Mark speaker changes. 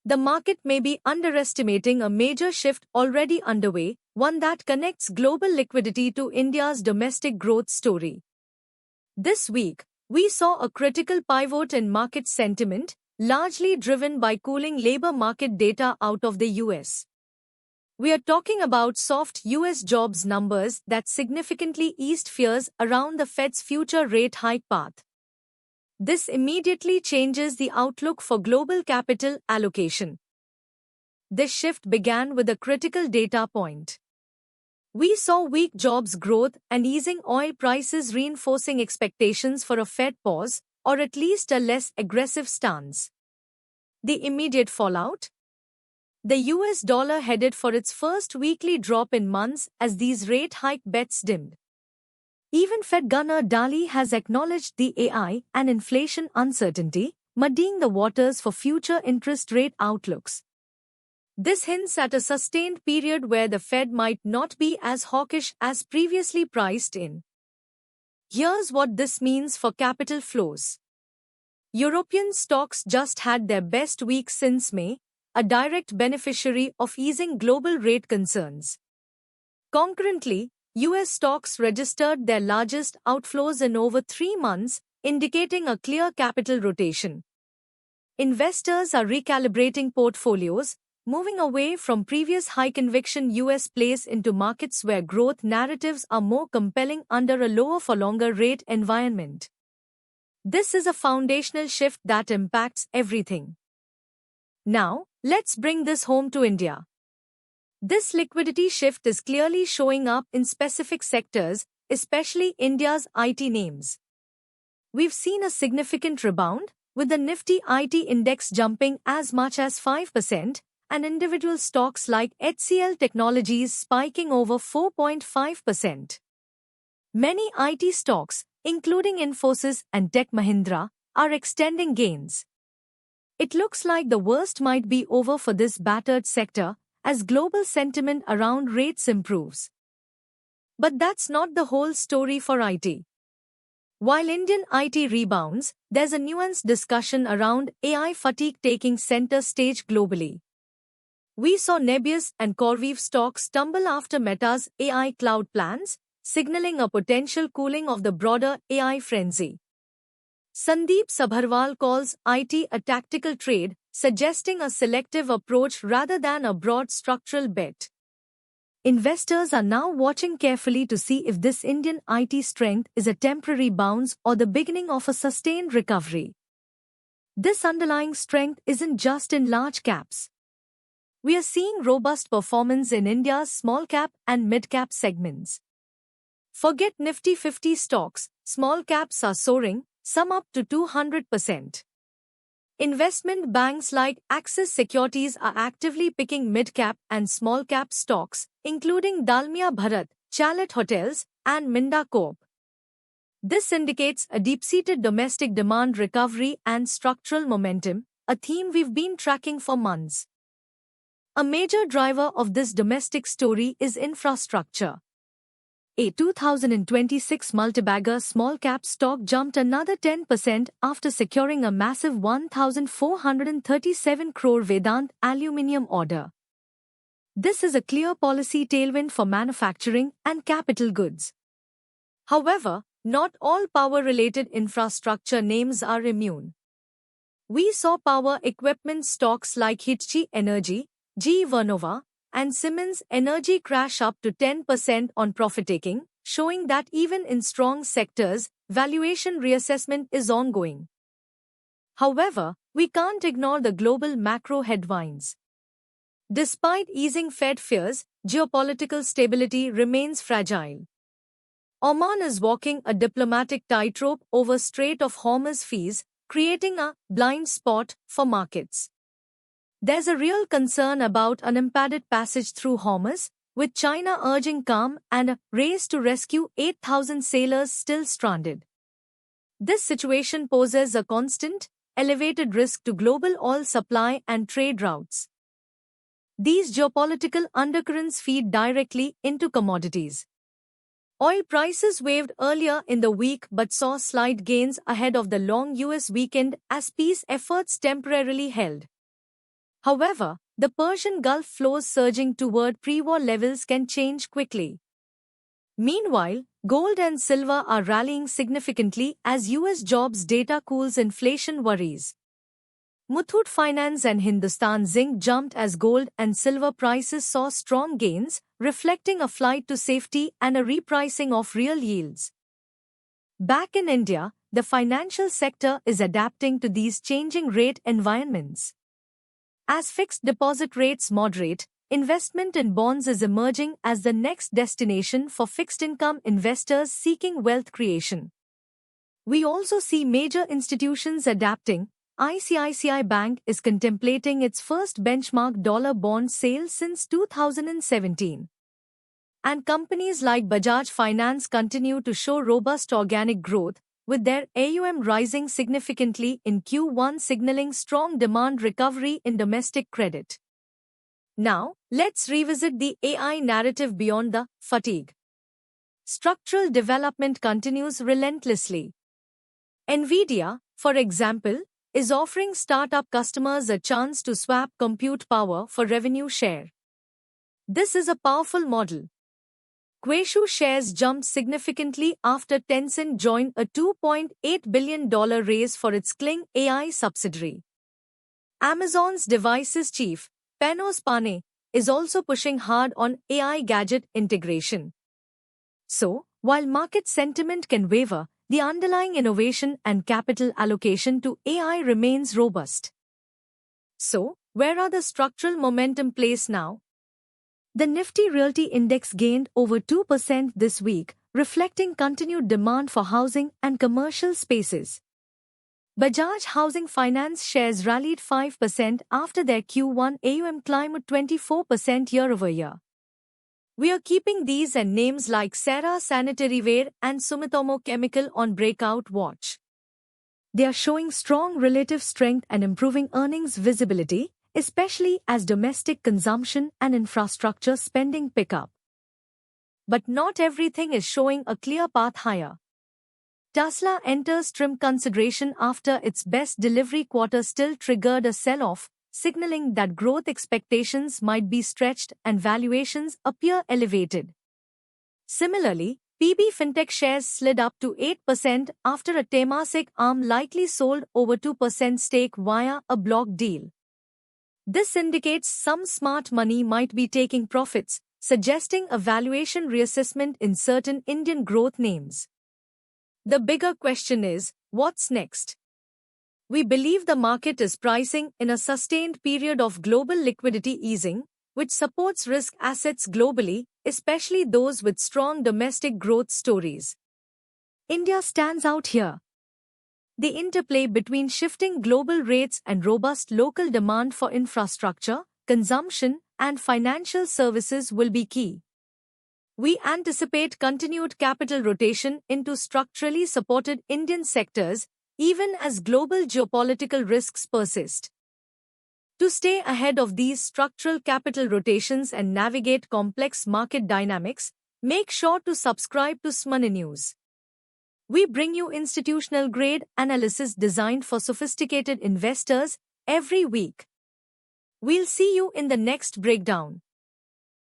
Speaker 1: the market may be underestimating a major shift already underway, one that connects global liquidity to India's domestic growth story. This week, we saw a critical pivot in market sentiment, largely driven by cooling labor market data out of the US. We are talking about soft US jobs numbers that significantly eased fears around the Fed's future rate hike path. This immediately changes the outlook for global capital allocation. This shift began with a critical data point. We saw weak jobs growth and easing oil prices reinforcing expectations for a Fed pause, or at least a less aggressive stance. The immediate fallout? The US dollar headed for its first weekly drop in months as these rate hike bets dimmed. Even Fed Governor Daly has acknowledged the AI and inflation uncertainty, muddying the waters for future interest rate outlooks. This hints at a sustained period where the Fed might not be as hawkish as previously priced in. Here's what this means for capital flows. European stocks just had their best week since May, a direct beneficiary of easing global rate concerns. Concurrently, US stocks registered their largest outflows in over 3 months, indicating a clear capital rotation. Investors are recalibrating portfolios, moving away from previous high-conviction US plays into markets where growth narratives are more compelling under a lower-for-longer rate environment. This is a foundational shift that impacts everything. Now, let's bring this home to India. This liquidity shift is clearly showing up in specific sectors, especially India's IT names. We've seen a significant rebound, with the Nifty IT index jumping as much as 5%, and individual stocks like HCL Technologies spiking over 4.5%. Many IT stocks, including Infosys and Tech Mahindra, are extending gains. It looks like the worst might be over for this battered sector as global sentiment around rates improves. But that's not the whole story for IT. While Indian IT rebounds, there's a nuanced discussion around AI fatigue taking center stage globally. We saw Nebius and CoreWeave stocks tumble after Meta's AI cloud plans, signaling a potential cooling of the broader AI frenzy. Sandeep Sabharwal calls IT a tactical trade, suggesting a selective approach rather than a broad structural bet. Investors are now watching carefully to see if this Indian IT strength is a temporary bounce or the beginning of a sustained recovery. This underlying strength isn't just in large caps. We are seeing robust performance in India's small cap and mid cap segments. Forget Nifty 50 stocks, small caps are soaring, some up to 200%. Investment banks like Axis Securities are actively picking mid-cap and small-cap stocks, including Dalmia Bharat, Chalet Hotels, and Minda Corp. This indicates a deep-seated domestic demand recovery and structural momentum, a theme we've been tracking for months. A major driver of this domestic story is infrastructure. A 2026 multibagger small-cap stock jumped another 10% after securing a massive 1,437 crore Vedant aluminium order. This is a clear policy tailwind for manufacturing and capital goods. However, not all power-related infrastructure names are immune. We saw power equipment stocks like Hitachi Energy, GE Vernova, and Siemens Energy crash up to 10% on profit-taking, showing that even in strong sectors, valuation reassessment is ongoing. However, we can't ignore the global macro headwinds. Despite easing Fed fears, geopolitical stability remains fragile. Oman is walking a diplomatic tightrope over Strait of Hormuz fees, creating a blind spot for markets. There's a real concern about unimpeded passage through Hormuz, with China urging calm and a race to rescue 8,000 sailors still stranded. This situation poses a constant, elevated risk to global oil supply and trade routes. These geopolitical undercurrents feed directly into commodities. Oil prices waved earlier in the week but saw slight gains ahead of the long US weekend as peace efforts temporarily held. However, the Persian Gulf flows surging toward pre-war levels can change quickly. Meanwhile, gold and silver are rallying significantly as US jobs data cools inflation worries. Muthoot Finance and Hindustan Zinc jumped as gold and silver prices saw strong gains, reflecting a flight to safety and a repricing of real yields. Back in India, the financial sector is adapting to these changing rate environments. As fixed deposit rates moderate, investment in bonds is emerging as the next destination for fixed-income investors seeking wealth creation. We also see major institutions adapting. ICICI Bank is contemplating its first benchmark dollar bond sale since 2017. And companies like Bajaj Finance continue to show robust organic growth, with their AUM rising significantly in Q1 signaling strong demand recovery in domestic credit. Now, let's revisit the AI narrative beyond the fatigue. Structural development continues relentlessly. NVIDIA, for example, is offering startup customers a chance to swap compute power for revenue share. This is a powerful model. Kuaishou shares jumped significantly after Tencent joined a $2.8 billion raise for its Kling AI subsidiary. Amazon's devices chief, Panos Panay, is also pushing hard on AI gadget integration. So, while market sentiment can waver, the underlying innovation and capital allocation to AI remains robust. So, where are the structural momentum plays now? The Nifty Realty Index gained over 2% this week, reflecting continued demand for housing and commercial spaces. Bajaj Housing Finance shares rallied 5% after their Q1 AUM climbed 24% year-over-year. We are keeping these and names like Cera Sanitaryware and Sumitomo Chemical on breakout watch. They are showing strong relative strength and improving earnings visibility, especially as domestic consumption and infrastructure spending pick up. But not everything is showing a clear path higher. Tesla enters trim consideration after its best delivery quarter still triggered a sell-off, signaling that growth expectations might be stretched and valuations appear elevated. Similarly, PB Fintech shares slid up to 8% after a Temasek arm likely sold over 2% stake via a block deal. This indicates some smart money might be taking profits, suggesting a valuation reassessment in certain Indian growth names. The bigger question is, what's next? We believe the market is pricing in a sustained period of global liquidity easing, which supports risk assets globally, especially those with strong domestic growth stories. India stands out here. The interplay between shifting global rates and robust local demand for infrastructure, consumption, and financial services will be key. We anticipate continued capital rotation into structurally supported Indian sectors, even as global geopolitical risks persist. To stay ahead of these structural capital rotations and navigate complex market dynamics, make sure to subscribe to SMANI News. We bring you institutional-grade analysis designed for sophisticated investors every week. We'll see you in the next breakdown.